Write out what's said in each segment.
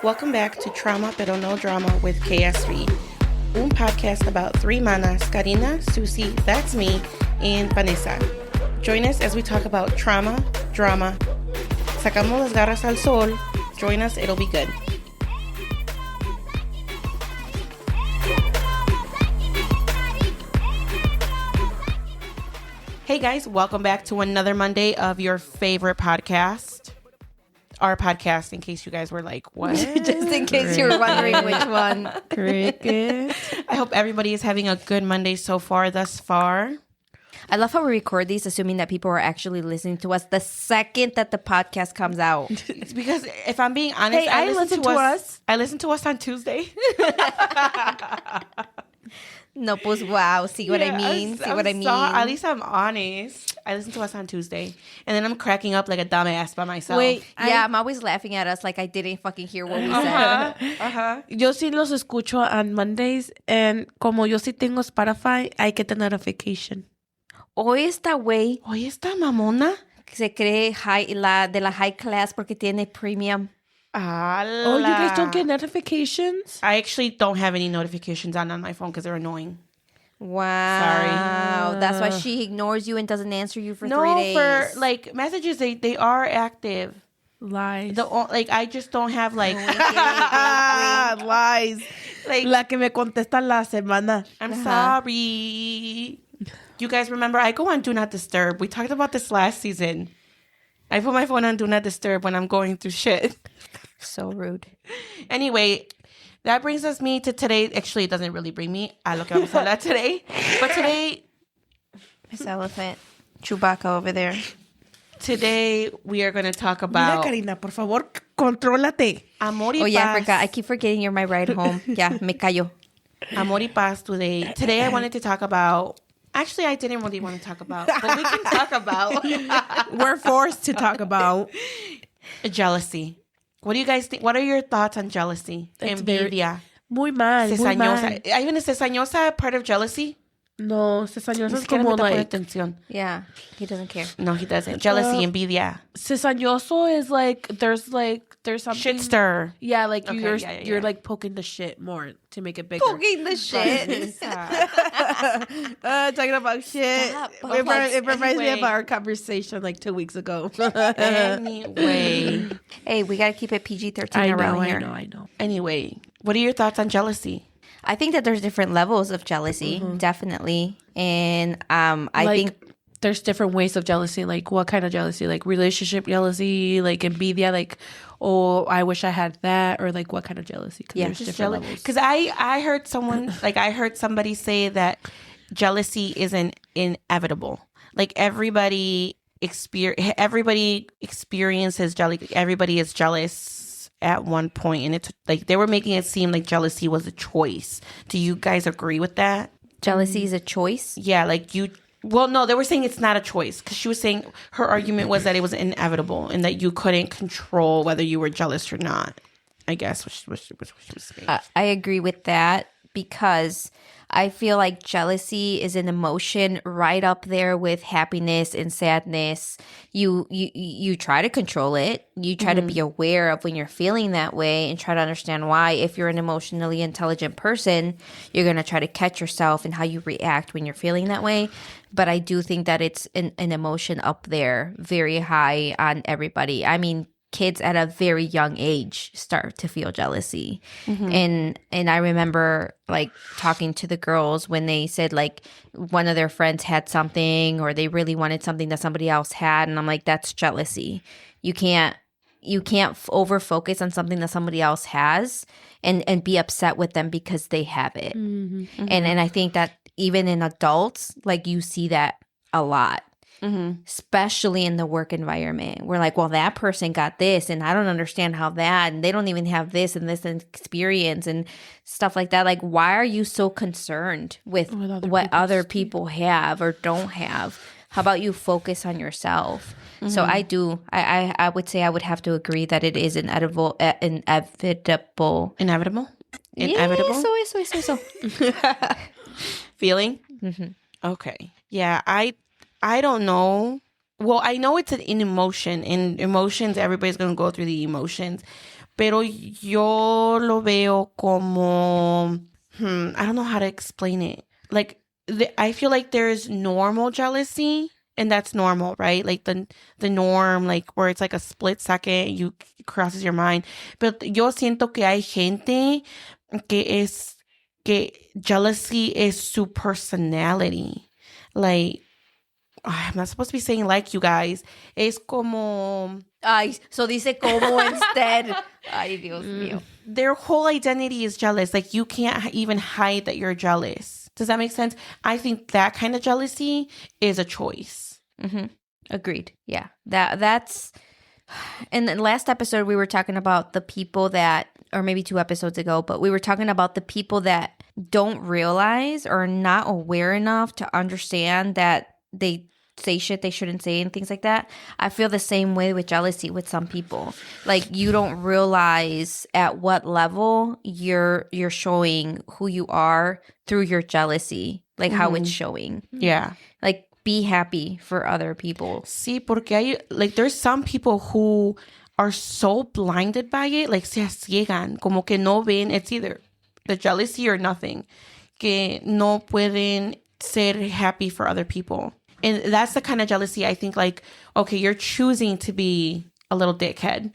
Welcome back to Trauma Pero No Drama with KSV, un podcast about three manas, Karina, Susie, that's me, and Vanessa. Join us as we talk about trauma, drama, sacamos las garras al sol. Join us, it'll be good. Hey guys, welcome back to another Monday of your favorite podcast. Our podcast, in case you guys were like, what? Just in case you were wondering which one. Cricket. I hope everybody is having a good Monday so far, thus far. I love how we record these assuming that people are actually listening to us the second that the podcast comes out. It's because, if I'm being honest, Hey, I listen to us. I listen to us on Tuesday. No, pues wow. See what I mean? See what I mean? At least I'm honest. I listen to us on Tuesday. And then I'm cracking up like a dumbass by myself. Wait, Yeah, I'm always laughing at us like I didn't fucking hear what we said. yo sí los escucho on Mondays, and como yo sí tengo Spotify, hay que tener notification. Hoy esta güey Oye, esta mamona. se cree de la high class porque tiene premium. Oh, you guys don't get notifications? I actually don't have any notifications on my phone because they're annoying. Wow. That's why she ignores you and doesn't answer you for 3 days. For like messages, they are active. Lies. I just don't have like Lies. like La que me contesta la semana. I'm sorry. You guys remember I go on Do Not Disturb. We talked about this last season. I put my phone on Do Not Disturb when I'm going through shit. So rude. Anyway, that brings me to today. Actually, it doesn't really bring me a lo que vamos a hablar today. But Miss Elephant. Chewbacca over there. today we are going to talk Mira, about Karina, por favor, contrólate. amor y Oh, yeah, I paz. forgot. I keep forgetting you're my ride home. Yeah, me callo. Amor y paz today. Today I wanted to talk about. Actually, I didn't really want to talk about, but we can talk about We're forced to talk about. jealousy. What do you guys think? What are your thoughts on jealousy? It's Envidia. Muy mal, muy mal. Cizañosa. Even is cizañosa part of jealousy? No, cizañoso Ni es siquiera como me pone like... atención. Yeah, he doesn't care. No, he doesn't. Jealousy, envidia. Cizañoso is like there's something... Shit stir. Yeah, like Okay, you're yeah. you're like poking the shit more to make it bigger. Poking the shit. Talking about shit. Stop. It reminds me of Anyway. our conversation like 2 weeks ago. Anyway. Hey, we got to keep it PG-13 around here. I know. Anyway, what are your thoughts on jealousy? I think that there's different levels of jealousy, definitely. And I Like, think... there's different ways of jealousy. Like, what kind of jealousy? Like, relationship jealousy, like envidia, like, oh, I wish I had that, or like, what kind of jealousy? Yeah, there's just different levels. Because I heard someone, I heard somebody say that jealousy isn't inevitable. Like everybody experiences jealousy. Everybody is jealous at one point, and it's like they were making it seem like jealousy was a choice. Do you guys agree with that? Jealousy is a choice. Yeah, like you. Well, no, they were saying it's not a choice because she was saying her argument was that it was inevitable and that you couldn't control whether you were jealous or not. I guess what she was saying. I agree with that because I feel like jealousy is an emotion right up there with happiness and sadness. You try to control it. You try to be aware of when you're feeling that way and try to understand why. If you're an emotionally intelligent person, you're going to try to catch yourself and how you react when you're feeling that way. But I do think that it's an emotion up there, very high on everybody. I mean, kids at a very young age start to feel jealousy. And I remember like talking to the girls when they said like one of their friends had something or they really wanted something that somebody else had, and I'm like, that's jealousy. You can't over focus on something that somebody else has and be upset with them because they have it. And I think that even in adults, like you see that a lot. Especially in the work environment. We're like, well, that person got this and I don't understand how that, and they don't even have this and this experience and stuff like that. Like, why are you so concerned with what other people have or don't have? How about you focus on yourself? So I would say I would have to agree that it is inevitable. Inevitable? Yeah, so. Feeling? Okay. Yeah, I don't know. Well, I know it's an emotion, and emotions, everybody's going to go through the emotions. Pero yo lo veo como, I don't know how to explain it. Like, I feel like there's normal jealousy, and that's normal, right? Like the norm, like where it's like a split second, you crosses your mind. But yo siento que hay gente que jealousy is su personality. Like, I'm not supposed to be saying like, you guys. Es como Ay, so dice como instead. Ay, Dios mío. their whole identity is jealous. Like, you can't even hide that you're jealous. Does that make sense? I think that kind of jealousy is a choice. Agreed. Yeah. That's in the last episode we were talking about the people that, or maybe 2 episodes ago, but we were talking about the people that don't realize or are not aware enough to understand that they say shit they shouldn't say and things like that. I feel the same way with jealousy with some people. Like, you don't realize at what level you're showing who you are through your jealousy, like how it's showing. Yeah. Like, be happy for other people. Sí, porque there's some people who are so blinded by it, like se ciegan, como que no ven, it's either the jealousy or nothing, que no pueden ser happy for other people. And that's the kind of jealousy I think, like, okay, you're choosing to be a little dickhead.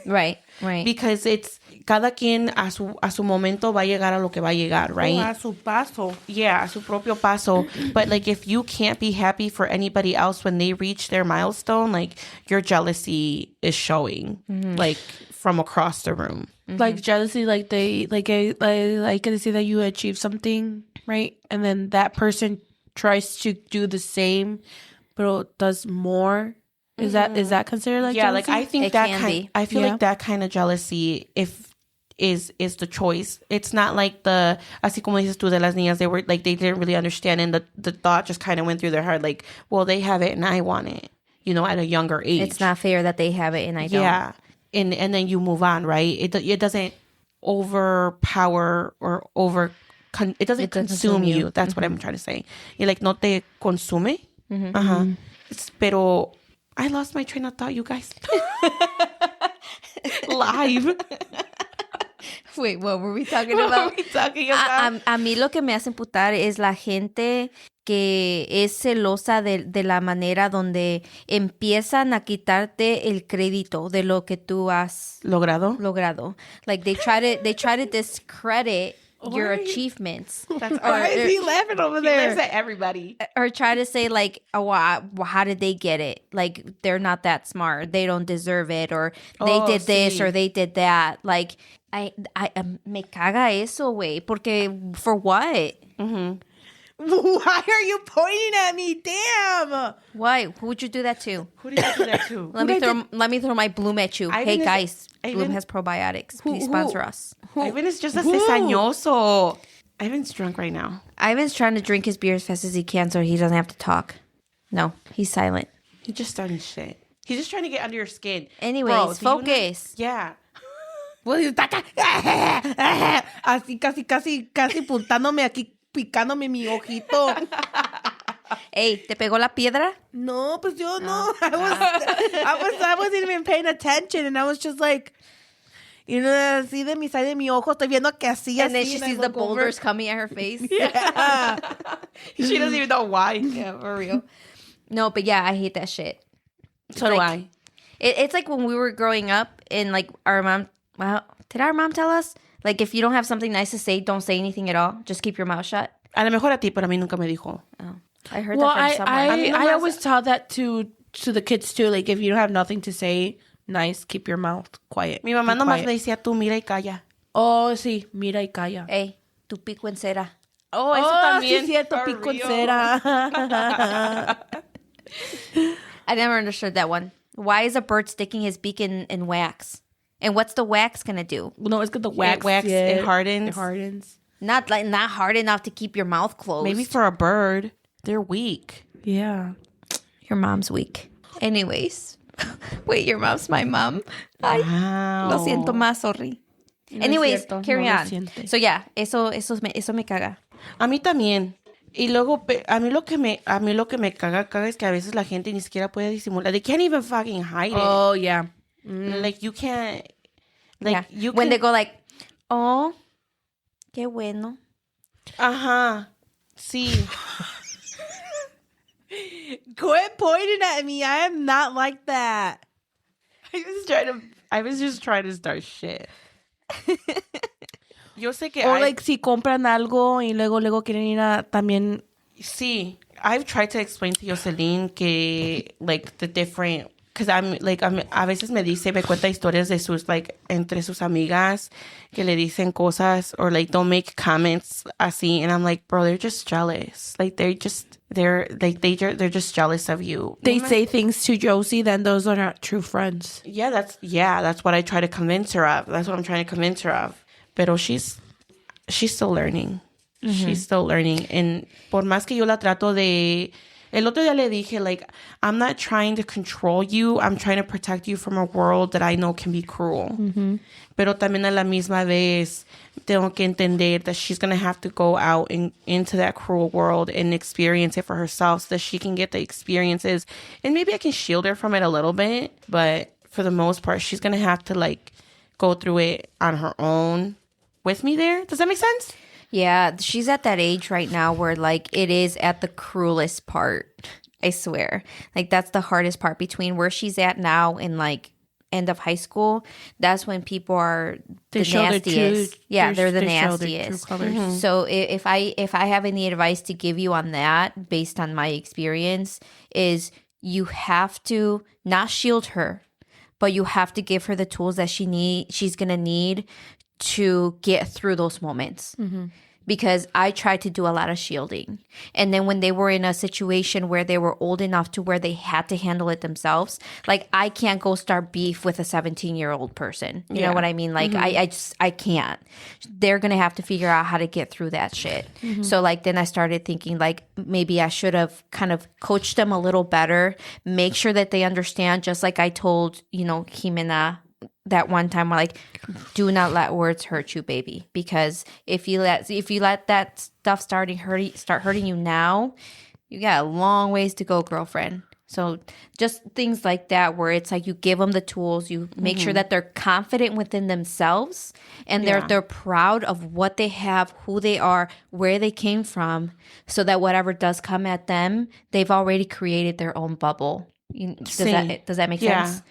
Right. Because it's cada quien a su momento va a llegar a lo que va a llegar, right? A su paso. Yeah, a su propio paso. But like, if you can't be happy for anybody else when they reach their milestone, like, your jealousy is showing, like, from across the room. Like jealousy, like they like to see that you achieve something, right? And then that person tries to do the same, but does more. Is that considered like Yeah, jealousy? like, I think It that can kind. be. I feel like that kind of jealousy, if is the choice. It's not like the así como dices tú de las niñas. They were like, they didn't really understand, and the thought just kind of went through their heart. Like, well, they have it and I want it. You know, at a younger age. It's not fair that they have it and I don't. Yeah, and then you move on, right? It doesn't overpower or it doesn't consume you. That's what I'm trying to say. Y like, no te consume. Pero I lost my train of thought, you guys. Live. Wait, what were we talking What about? were we talking about? A mí lo que me hace emputar es la gente que es celosa de la manera donde empiezan a quitarte el crédito de lo que tú has Logrado. Like, they try to discredit your achievements. That's Why is he laughing over He there? laughs at everybody. Or try to say, like, oh, how did they get it? Like, they're not that smart. They don't deserve it. Or they did this sí. or they did that. Like, I me caga eso, güey. Porque, for what? Why are you pointing at me? Damn. Why? Who would you do that to? Who did you do that to? Let me throw my Bloom at you. Ivan Hey, is- guys, Ivan- Bloom has probiotics. Please sponsor us. Ivan is just a cizañoso. Ivan's drunk right now. Ivan's trying to drink his beer as fast as he can so he doesn't have to talk. No, he's silent. He just starting shit. He's just trying to get under your skin. Anyways, Bro, do you know- focus. Yeah. Well, está acá. Así casi puntándome aquí, picándome mi ojito. Hey, ¿te pegó la piedra? No, pues yo no. I wasn't even paying attention, and I was just like, you know, así de mi side de mi ojo, estoy viendo que así, And then así, she and I sees the look over. boulders coming at her face. Yeah. She doesn't even know why. Yeah, for real. No, but yeah, I hate that shit. So do like- I. It's like when we were growing up and like our mom, well, did our mom tell us? Like, if you don't have something nice to say, don't say anything at all. Just keep your mouth shut. A lo mejor a ti, pero a mí nunca me dijo. Oh, I heard Well, that from someone. I always tell that to the kids too. Like, if you don't have nothing to say, nice, keep your mouth quiet. Mi mamá Be nomás quiet. le decía, tú mira y calla. Oh, sí, mira y calla. Hey, tu pico en cera. Oh, Sí, cierto, For pico en real. cera. I never understood that one. Why is a bird sticking his beak in wax? And what's the wax gonna do? No, it's got the wax. It hardens. It hardens. Not hard enough to keep your mouth closed. Maybe for a bird, they're weak. Yeah. Your mom's weak. Anyways. Wait, your mom's my mom. Ay, Wow. lo siento más, sorry. Anyways, cierto, carry no lo on. siente. So yeah, eso me caga. A mí también. Y luego, a mí lo que me caga es que a veces la gente ni siquiera puede disimular. They can't even fucking hide it. Oh, yeah. Like, you can't, like, yeah. you When can, they go like, oh, qué bueno. Ajá. Sí. Quit pointing at me. I am not like that. I was just trying to start shit. Yo sé que Or like si compran algo y luego quieren ir a también. sí, I've tried to explain to Jocelyn que like the different, because a veces me cuenta historias de sus like entre sus amigas que le dicen cosas or like don't make comments así, and I'm like, bro, they're just jealous. Like they're just jealous of you. They say things to Josie, then those are not true friends. Yeah, that's what I try to convince her of. That's what I'm trying to convince her of. Pero she's still learning. She's still learning. And por más que yo la trato de... El otro día le dije, like, I'm not trying to control you. I'm trying to protect you from a world that I know can be cruel. Pero también a la misma vez, tengo que entender that she's going to have to go out into that cruel world and experience it for herself so that she can get the experiences. And maybe I can shield her from it a little bit. But for the most part, she's going to have to, like, go through it on her own with me there. Does that make sense? Yeah, she's at that age right now where like it is at the cruelest part. I swear. Like that's the hardest part between where she's at now and like end of high school. That's when people are the nastiest. They're the nastiest. So if I have any advice to give you on that based on my experience is you have to not shield her, but you have to give her the tools that she's going to need to get through those moments. Because I tried to do a lot of shielding. And then when they were in a situation where they were old enough to where they had to handle it themselves, like I can't go start beef with a 17-year-old person. You know what I mean? Like I can't. They're going to have to figure out how to get through that shit. So like then I started thinking like maybe I should have kind of coached them a little better, make sure that they understand, just like I told, Jimena that one time, we're like, do not let words hurt you, baby. Because if you let that stuff start hurting you now, you got a long ways to go, girlfriend. So just things like that, where it's like you give them the tools, you make sure that they're confident within themselves, and they're proud of what they have, who they are, where they came from, so that whatever does come at them, they've already created their own bubble. Does that make sense?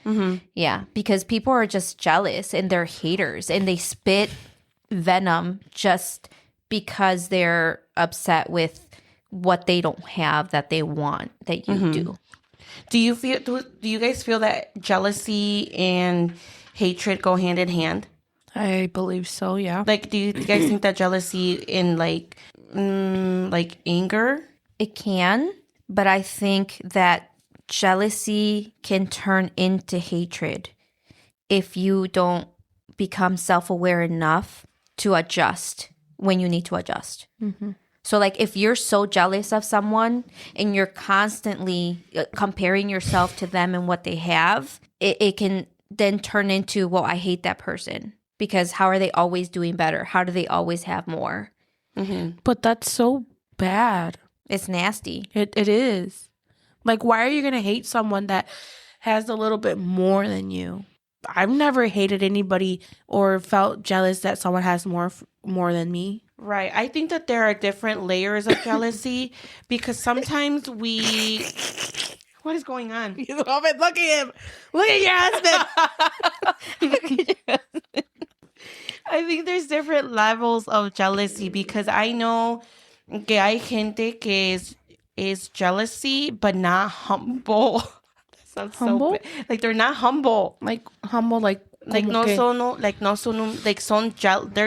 Yeah, because people are just jealous and they're haters and they spit venom just because they're upset with what they don't have that they want that you do. Do you guys feel that jealousy and hatred go hand in hand? I believe so, yeah. Like, do you guys think that jealousy and like anger? It can, but I think that jealousy can turn into hatred if you don't become self-aware enough to adjust when you need to adjust. So like if you're so jealous of someone and you're constantly comparing yourself to them and what they have, it can then turn into, well, I hate that person because how are they always doing better? How do they always have more? But that's so bad. It's nasty. It is. Like, why are you going to hate someone that has a little bit more than you? I've never hated anybody or felt jealous that someone has more than me. Right. I think that there are different layers of jealousy because sometimes we... What is going on? Look at him. Look at your husband. I think there's different levels of jealousy because I know que hay gente que is jealousy but not humble. That sounds Humble? so bad. Like they're not humble. Like, humble, like they're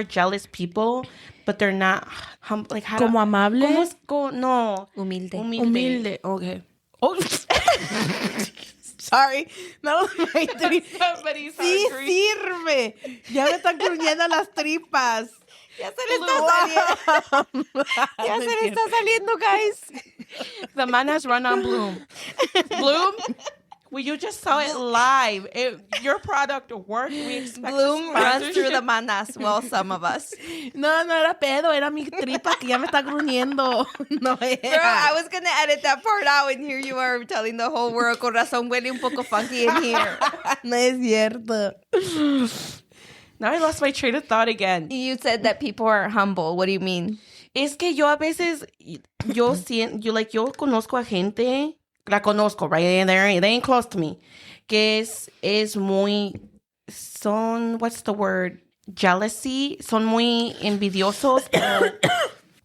jealous people, but they're not humble. Like how como amable. No. Humilde. Okay. Oh, sorry. No, my Somebody's sí hungry. sirve. Ya me están crujiendo las tripas. Ya se le está saliendo, guys. The man has run on Bloom. Bloom, you just saw it live. Your product worked. We expect Bloom runs through the sponsorship. manas. Well, some of us. No, no era pedo, era mi tripa que ya me está gruñendo. No era. Girl, I was gonna edit that part out, and here you are telling the whole world. Con razón huele un poco funky in here. No es cierto. Now I lost my train of thought again. You said that people are humble. What do you mean? Es que yo a veces, yo conozco a gente, la conozco, right? They ain't close to me, que es muy, what's the word? Jealousy, son muy envidiosos.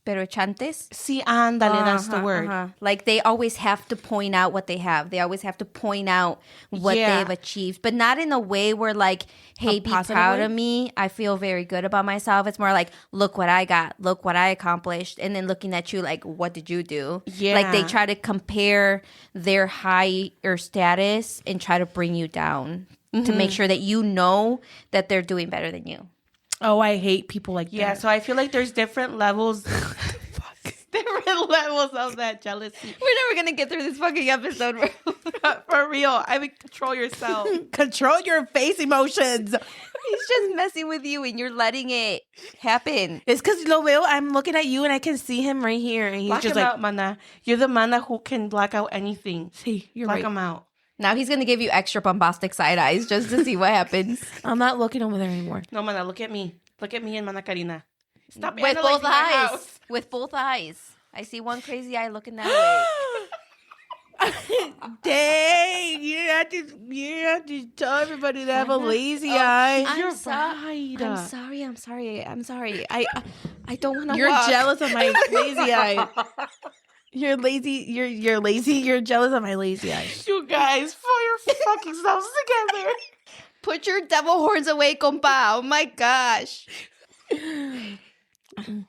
Pero chantes? Sí, ándale, that's the word. Like they always have to point out what they have. They always have to point out what Yeah. they've achieved, but not in a way where like, hey, be positive proud way? of me. I feel very good about myself. It's more like, look what I got. Look what I accomplished. And then looking at you like, what did you do? Yeah. Like they try to compare their higher status and try to bring you down to make sure that you know that they're doing better than you. Oh, I hate people like Yeah, that. so I feel like there's different levels. Different levels of that jealousy. We're never going to get through this fucking episode. For real. I mean, control yourself. Control your face emotions. He's just messing with you and you're letting it happen. It's because lo veo, I'm looking at you and I can see him right here. And he's Block just him like, out, mana. You're the mana who can block out anything. see, you're Block right. him out. Now he's going to give you extra bombastic side eyes just to see what happens. I'm not looking over there anymore. No, mana, look at me. Look at me and Mana Karina. Stop With analyzing both my eyes. house. With both eyes. I see one crazy eye looking that way. Dang, you have to tell everybody to have a lazy eye. You're right. right. I'm sorry. I don't want to You're walk. jealous of my lazy eye. You're lazy. You're lazy. You're jealous of my lazy eye. You guys, pull your fucking selves together. Put your devil horns away, compa. Oh my gosh.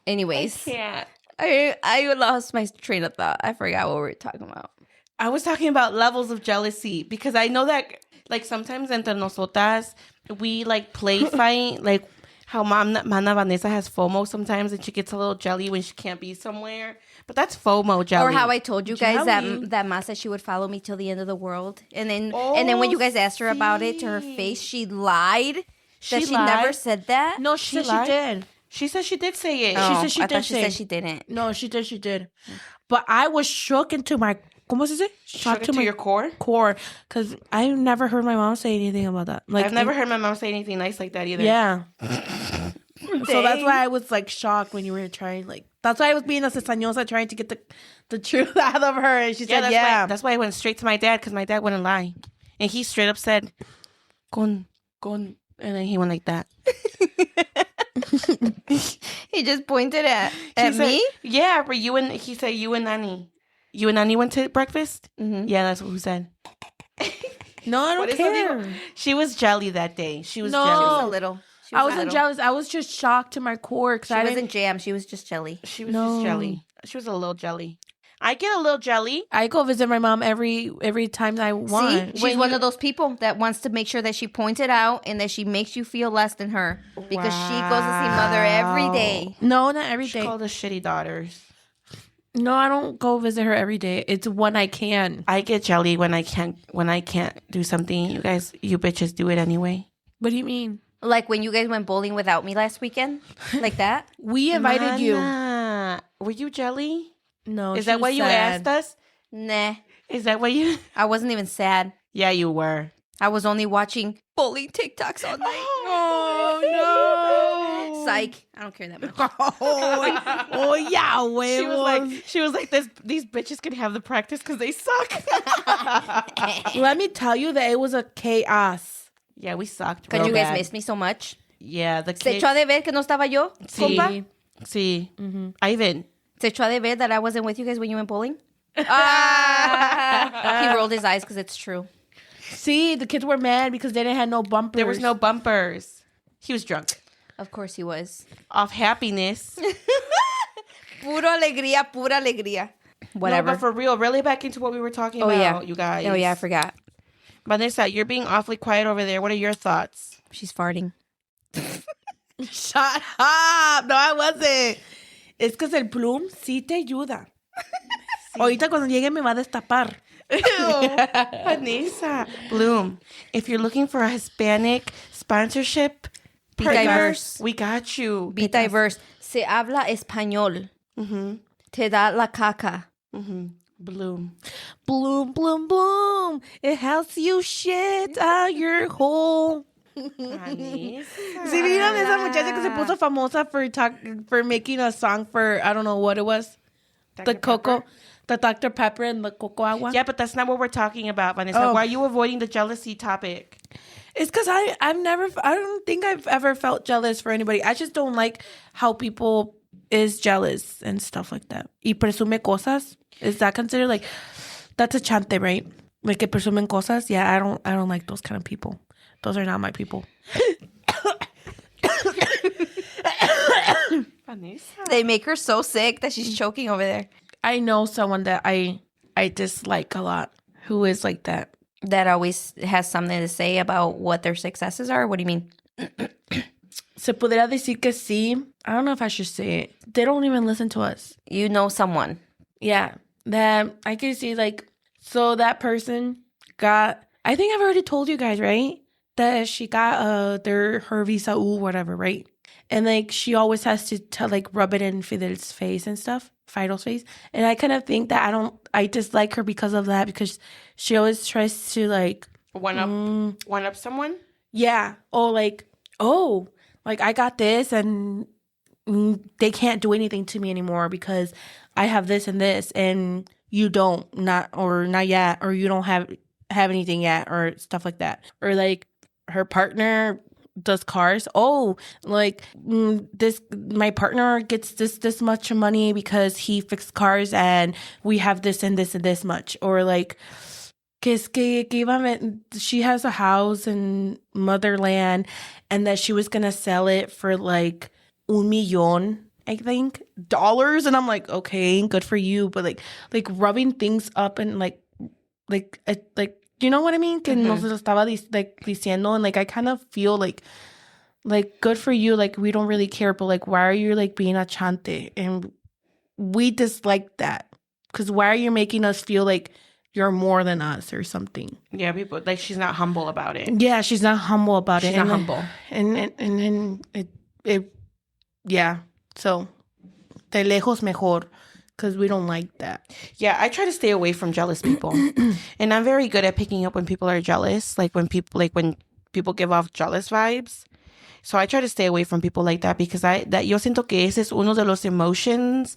Anyways, Can't. I lost my train of thought. I forgot what we were talking about. I was talking about levels of jealousy because I know that like sometimes entre nosotras we like play fight like how Mana Vanessa has FOMO sometimes and she gets a little jelly when she can't be somewhere. But that's FOMO jelly. Or how I told you guys Jelly. that Ma said she would follow me till the end of the world, and then when you guys asked her about it to her face, she lied that She she never lied? said that. No, she said lied? she did. She said she did say it. Oh, said she I did thought she say. said she didn't. No, she did. She did. But I was shook into my. ¿Cómo se dice? Shook it to your core. core because I've never heard my mom say anything about that. Like I've never heard my mom say anything nice like that either. Yeah. So that's why I was like shocked when you were trying. Like that's why I was being a cizañosa trying to get the truth out of her, and she said, that's "Yeah." Why, that's why I went straight to my dad because my dad wouldn't lie, and he straight up said, "Con," and then he went like that. He just pointed at He said- me. Yeah, but he said you and Nani went to breakfast. Mhm. Yeah, that's what he said. No, I What don't is something- care. She was jelly that day. She was No. She was jelly. a little. She I was a wasn't little. jealous. I was just shocked to my core because She I wasn't didn't. jam. She was just jelly. She was No. just jelly. She was a little jelly. I get a little jelly. I go visit my mom every time I want. See, she's one of those people that wants to make sure that she points it out and that she makes you feel less than her because she goes to see mother every day. No, not every She day. called us shitty daughters. No, I don't go visit her every day. It's when I can. I get jelly when I can't do something. You bitches do it anyway. What do you mean? Like when you guys went bowling without me last weekend, like that. We invited you. Mana, were you jelly? No, Is she that was why you sad. asked us? Nah, Is that why you? I wasn't even sad. Yeah, you were. I was only watching bowling TikToks all night. Oh no! Psych. I don't care that much. Oh yeah, huevos. She was like, these bitches can have the practice because they suck. Let me tell you that it was a chaos. Yeah, we sucked. Because real you guys bad. missed me so much. Yeah, the Se kids. echó a de ver que no estaba yo, Sí. compa. Sí. Ivan. Se echó a de ver that I wasn't with you guys when you went bowling. He rolled his eyes because it's true. See, the kids were mad because they didn't have no bumpers. There was no bumpers. He was drunk. Of course he was. Off happiness. Pura alegría. Whatever. No, but for real, really back into what we were talking about, you guys. Oh yeah, I forgot. Vanessa, you're being awfully quiet over there. What are your thoughts? She's farting. Shut up. No, I wasn't. Es que el plum sí te ayuda. Ahorita cuando llegue me va a destapar. Vanessa. Bloom, if you're looking for a Hispanic sponsorship, Be partner, diverse. we got you. Be diverse. Se habla español. Te da la caca. Bloom. Bloom, bloom, bloom. It helps you shit out your hole. Vanessa. ¿Sí vieron esa muchacha que se puso famosa for making a song for, I don't know what it was? The cocoa, the Dr. Pepper and the cocoa agua? Yeah, but that's not what we're talking about, Vanessa. Oh. Why are you avoiding the jealousy topic? It's because I don't think I've ever felt jealous for anybody. I just don't like how people is jealous and stuff like that. Y presume cosas. Is that considered like, that's a chante, right? Like que presumen cosas? Yeah, I don't like those kind of people. Those are not my people. Vanessa. They make her so sick that she's choking over there. I know someone that I dislike a lot who is like that. That always has something to say about what their successes are. What do you mean? Se podría decir que sí. I don't know if I should say it. They don't even listen to us. You know someone. Yeah. That I can see like, so that person got, I think I've already told you guys, right? That she got her visa U whatever, right? And like she always has to like rub it in Fidel's face and stuff, Fidel's face. And I kind of think that I dislike her because of that, because she always tries to like One up someone? yeah. Like I got this and they can't do anything to me anymore because I have this and this and you don't, not yet, or you don't have anything yet, or stuff like that. Or like her partner does cars. Oh, like my partner gets this much money because he fixed cars and we have this and this and this much. Or like que she has a house in Motherland and that she was gonna sell it for like $1,000,000, I think, dollars. And I'm like, okay, good for you, but like rubbing things up and like you know what I mean? Que nos lo estaba diciendo, and like I kind of feel like good for you, like we don't really care, but like why are you like being a chante? And we dislike that, because why are you making us feel like you're more than us or something? Yeah, people like she's not humble about it. Yeah, she's not humble about it. She's not humble. And it yeah. So de lejos mejor, because we don't like that. Yeah, I try to stay away from jealous people. And I'm very good at picking up when people are jealous, like when people give off jealous vibes. So I try to stay away from people like that, because yo siento que ese es uno de los emotions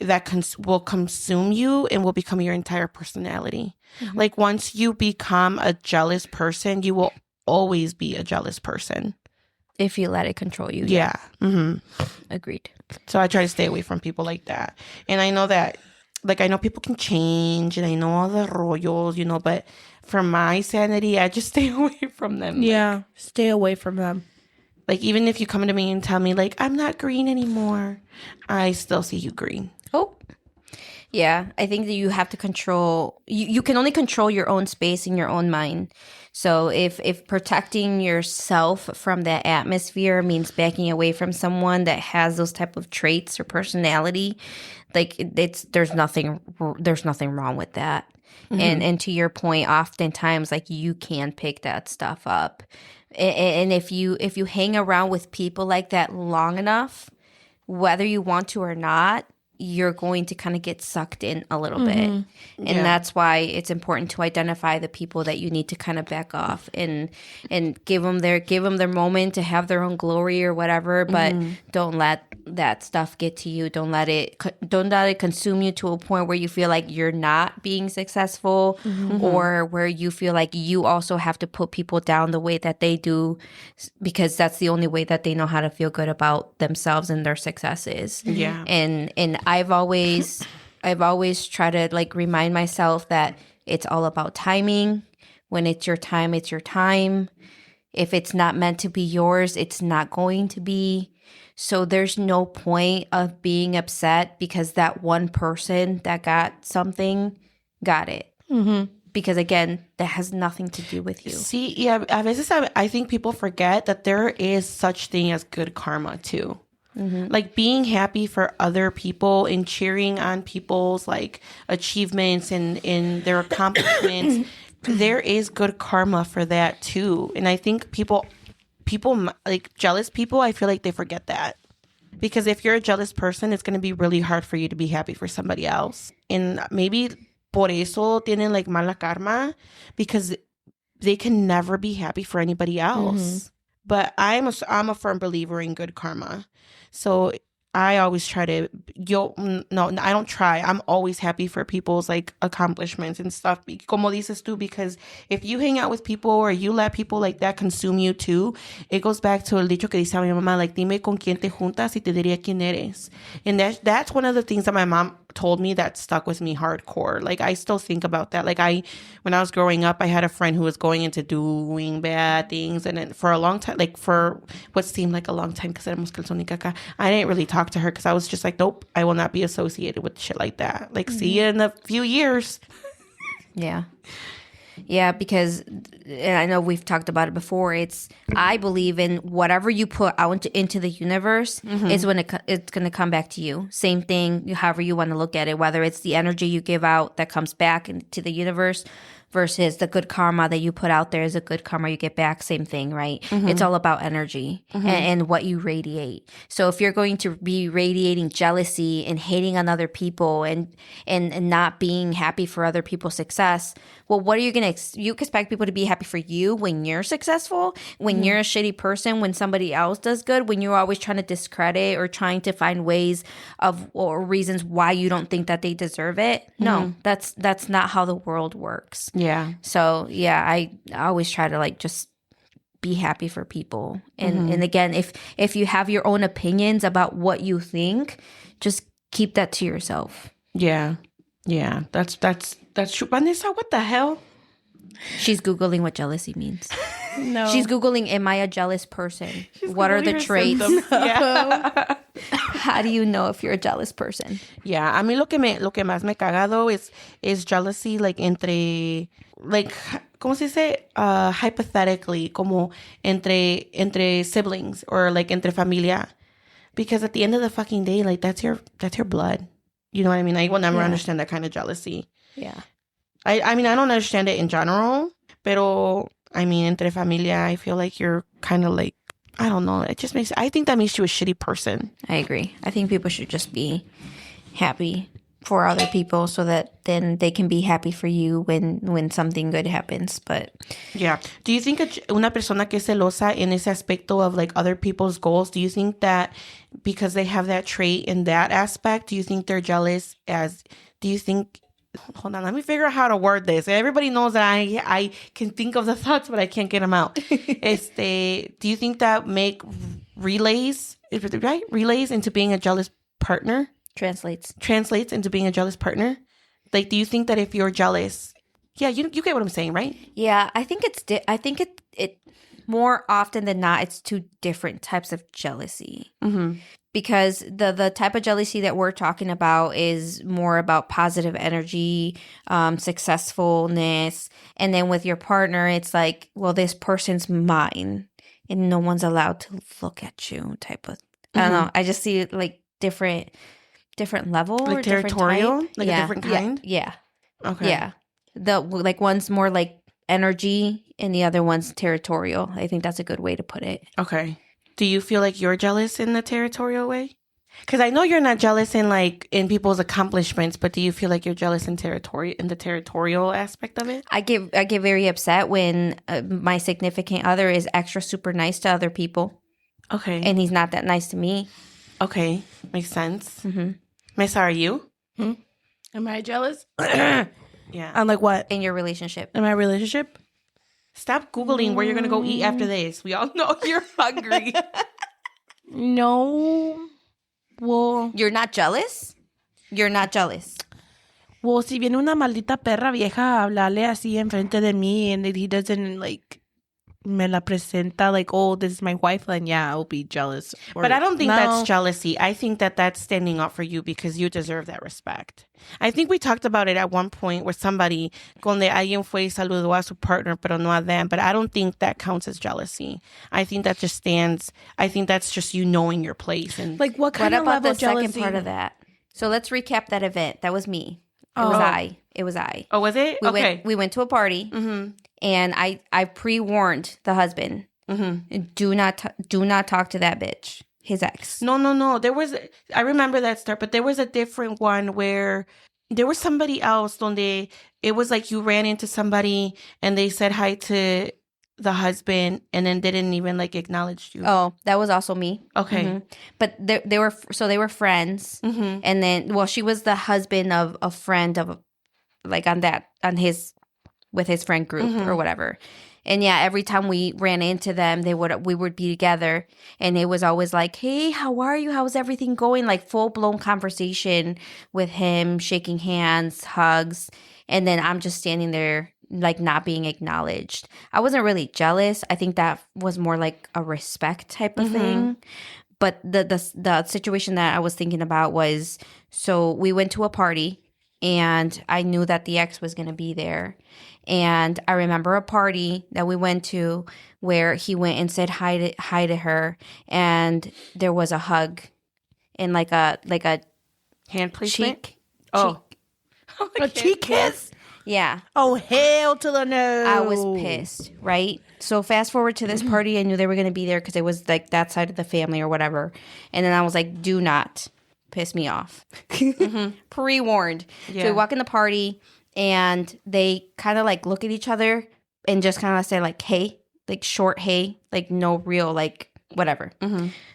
that will consume you and will become your entire personality. Like once you become a jealous person, you will always be a jealous person. If you let it control you. Yeah. Agreed. So I try to stay away from people like that. And I know that, like, I know people can change and I know all the rollos, you know, but for my sanity, I just stay away from them. Yeah, stay away from them. Like, even if you come to me and tell me, like, I'm not green anymore, I still see you green. Oh. Yeah, I think that you have to control, you can only control your own space in your own mind. So if protecting yourself from that atmosphere means backing away from someone that has those type of traits or personality, like there's nothing wrong with that. And to your point, oftentimes like you can pick that stuff up. And if you hang around with people like that long enough, whether you want to or not, you're going to kind of get sucked in a little bit. And that's why it's important to identify the people that you need to kind of back off and give them their moment to have their own glory or whatever, but don't let that stuff get to you. Don't let it consume you to a point where you feel like you're not being successful or where you feel like you also have to put people down the way that they do, because that's the only way that they know how to feel good about themselves and their successes. Yeah. And I've always tried to like remind myself that it's all about timing. When it's your time, it's your time. If it's not meant to be yours, it's not going to be. So there's no point of being upset because that one person that got something got it. Because again, that has nothing to do with you. See, yeah, a veces I think people forget that there is such thing as good karma too. Like being happy for other people and cheering on people's like achievements and their accomplishments. There is good karma for that too. And I think people like jealous people, I feel like they forget that. Because if you're a jealous person, it's going to be really hard for you to be happy for somebody else. And maybe por eso tienen like mala karma, because they can never be happy for anybody else. But I'm a firm believer in good karma. So I always try to, I don't try. I'm always happy for people's like accomplishments and stuff. Como dices tú, because if you hang out with people or you let people like that consume you too, it goes back to el dicho que dice a mi mamá, like, dime con quién te juntas y te diría quién eres. And that's one of the things that my mom told me that stuck with me hardcore. Like, I still think about that. Like, when I was growing up, I had a friend who was going into doing bad things. And then for a long time, like for what seemed like a long time, because éramos calzón y caca, I didn't really talk to her because I was just like, nope, I will not be associated with shit like that. Like, see you in a few years. Yeah. Yeah, because and I know we've talked about it before. I believe in whatever you put out into the universe is when it's going to come back to you. Same thing, however you want to look at it, whether it's the energy you give out that comes back into the universe versus the good karma that you put out there is a good karma you get back. Same thing, right? It's all about energy and what you radiate. So if you're going to be radiating jealousy and hating on other people and not being happy for other people's success, well, what are you going to you expect people to be happy for you when you're successful, when you're a shitty person, when somebody else does good, when you're always trying to discredit or trying to find ways of or reasons why you don't think that they deserve it? No, that's not how the world works. Yeah. So, yeah, I always try to like just be happy for people. And again, if you have your own opinions about what you think, just keep that to yourself. Yeah. Yeah. That's true. Vanessa, what the hell? She's Googling what jealousy means. No. She's Googling, am I a jealous person? What are the Googling her traits? symptoms. Yeah. How do you know if you're a jealous person? Yeah, a mí lo que más me cagado is jealousy, like entre, like, ¿cómo se dice? Hypothetically, como entre siblings or like entre familia, because at the end of the fucking day, like that's your blood. You know what I mean? I will never understand that kind of jealousy. Yeah. I mean, I don't understand it in general, pero I mean, entre familia, I feel like you're kind of like, I don't know. I think that makes you a shitty person. I agree. I think people should just be happy for other people so that then they can be happy for you when something good happens. But yeah. Do you think una persona que es celosa en ese aspecto of like other people's goals, do you think that because they have that trait in that aspect, do you think they're jealous hold on, let me figure out how to word this. Everybody knows that I can think of the thoughts, but I can't get them out. Do you think that make relays into being a jealous partner? translates Into being a jealous partner? Like, do you think that if you're jealous, yeah, you get what I'm saying, right? Yeah, I think I think it more often than not, it's two different types of jealousy. Because the type of jealousy that we're talking about is more about positive energy, successfulness. And then with your partner, it's like, well, this person's mine and no one's allowed to look at you type of, I don't know. I just see it like different level. Like or different territorial? type. Like a different kind? Yeah. Okay. Yeah. The like one's more like energy and the other one's territorial. I think that's a good way to put it. Okay. Do you feel like you're jealous in the territorial way? Because I know you're not jealous in people's accomplishments, but do you feel like you're jealous in the territorial aspect of it? I get very upset when my significant other is extra super nice to other people. Okay. And he's not that nice to me. Okay. Makes sense. Mesa, are you? Am I jealous? Yeah. I'm like, what? In your relationship. In my relationship? Stop Googling where you're going to go eat after this. We all know you're hungry. No. Well, You're not jealous? You're not jealous. well, si viene una maldita perra vieja a hablarle así enfrente de mí and he doesn't like me la presenta like, oh, this is my wife, then yeah, I'll be jealous. But I don't think No. that's jealousy. I think that that's standing up for you because you deserve that respect. I think we talked about it at one point where somebody, donde alguien fue y saludó a su partner, pero no a them. But I don't think that counts as jealousy. I think that just stands, I think that's just you knowing your place. And Like, what What kind of about level the of jealousy? second part of that? So let's recap that event. That was me. It was Oh. I. It was I. oh, was it? Okay. We went to a party, and I pre-warned the husband. Do not talk to that bitch, his ex. No. I remember that start, but there was a different one where there was somebody else donde it was like you ran into somebody and they said hi to the husband and then didn't even like acknowledge you. Oh, that was also me. Okay. Mhm. But they were friends, and then she was the husband of a friend of, like with his friend group or whatever. And yeah, every time we ran into them, we would be together, and it was always like, "Hey, how are you? How's everything going?" Like full blown conversation with him, shaking hands, hugs, and then I'm just standing there like not being acknowledged. I wasn't really jealous. I think that was more like a respect type of thing. But the situation that I was thinking about was, so we went to a party, and I knew that the ex was going to be there. And I remember a party that we went to where he went and said hi to her, and there was a hug and like a Hand placement? cheek. Oh. A cheek kiss? Yeah. Oh, hell to the no. I was pissed, right? So fast forward to this party, I knew they were going to be there because it was like that side of the family or whatever. And then I was like, do not piss me off. Pre-warned. Yeah. So we walk in the party, and they kind of like look at each other and just kind of say like, hey, like short hey, like no real like whatever.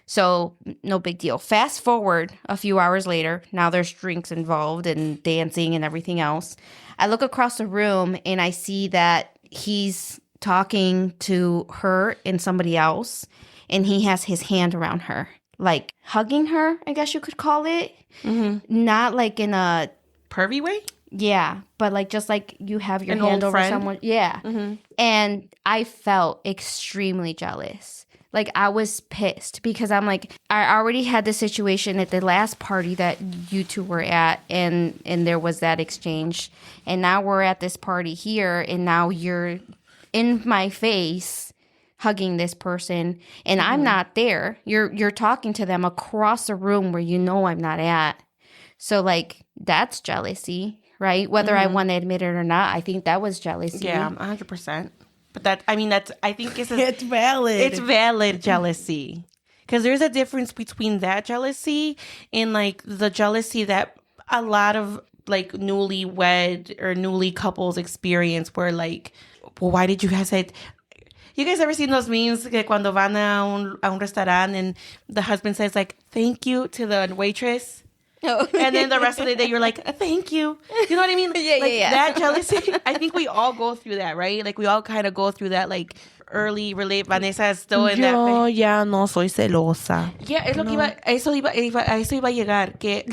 So no big deal. Fast forward a few hours later, now there's drinks involved and dancing and everything else. I look across the room and I see that he's talking to her and somebody else, and he has his hand around her, like hugging her, I guess you could call it. Not like in a Pervy way? yeah, but like just like you have your An hand old over friend? someone. Yeah. And I felt extremely jealous. Like I was pissed because I'm like, I already had the situation at the last party that you two were at, and there was that exchange. And now we're at this party here, and now you're in my face hugging this person, and I'm not there. You're talking to them across the room where you know I'm not at. So like that's jealousy, right? Whether I want to admit it or not, I think that was jealousy. Yeah, 100%. But I think it's It's valid. It's valid jealousy. Because there's a difference between that jealousy and like the jealousy that a lot of like newlywed or newly couples experience where like, well, why did you guys say... You guys ever seen those memes que cuando van a un restaurant and the husband says like, thank you to the waitress? Oh. And then the rest of the day you're like, thank you. You know what I mean? Yeah. That jealousy, I think we all go through that, right? Like we all kind of go through that like early relate. Vanessa is still in that Yo phase. ya no soy celosa. Yeah, es lo que a eso iba a llegar, que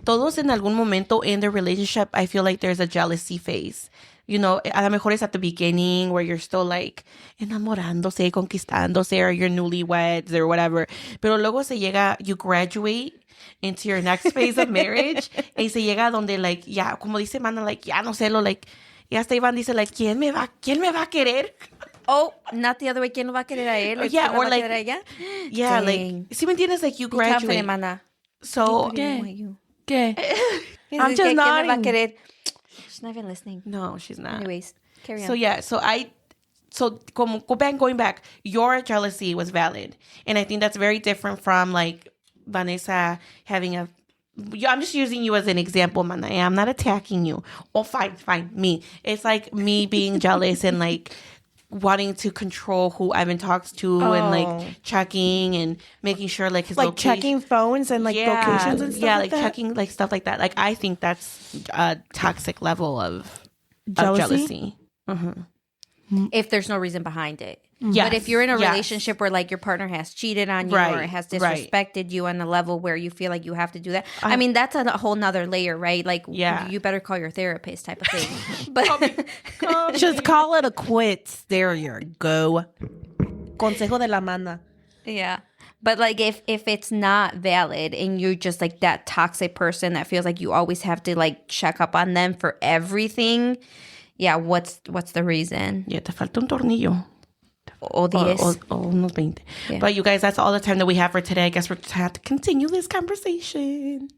todos en algún momento in the relationship, I feel like there's a jealousy phase. You know, a lo mejor it's at the beginning where you're still like enamorándose, conquistándose, or you're newlyweds or whatever. Pero luego se llega, you graduate into your next phase of marriage y se llega donde like, ya, como dice Mana, like, ya no sé, like, ya hasta Iván dice like, ¿quién me va a querer? Oh, not the other way. ¿Quién lo va a querer a él? Yeah, ¿Quién lo or va a like- querer a ella? Yeah, Dang. like, si me entiendes, like you Be confident, graduate. mana. So, Keep it in you. ¿Qué? I'm Dice, just ¿quién me va a nodding. querer? She's not even listening. no, she's not. Anyways, carry on. So yeah, so going back, your jealousy was valid, and I think that's very different from like Vanessa having a. I'm just using you as an example, man. I'm not attacking you. Oh, fine, me. It's like me being jealous and like wanting to control who Ivan talks to and Oh. like checking and making sure like his Like location. checking phones and like locations and stuff yeah, like like that? checking like stuff like that. Like I think that's a toxic level of Jealousy? jealousy. If there's no reason behind it. But if you're in a Yes. relationship where like your partner has cheated on you or Right, has right. disrespected you on a level where you feel like you have to do that, I mean, that's a whole nother layer, right? Like, Yeah. you better call your therapist type of thing. But Just call it a quits. There you go. Consejo de la mana. yeah. But like if it's not valid and you're just like that toxic person that feels like you always have to like check up on them for everything, yeah, what's the reason? Yeah, te falta un tornillo. O 10. O unos 20. Yeah. But you guys, that's all the time that we have for today. I guess we're just have to continue this conversation.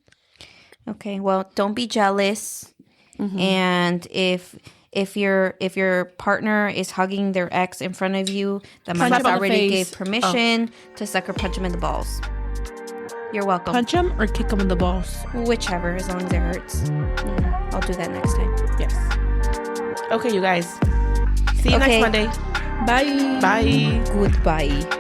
Okay, well, don't be jealous. And if your partner is hugging their ex in front of you, the Punch mama's him on the already face. gave permission to sucker punch him in the balls. You're welcome. Punch him or kick him in the balls. Whichever, as long as it hurts. I'll do that next time. Yes. Okay, you guys. See you next Okay. Monday. Bye. Bye. Goodbye.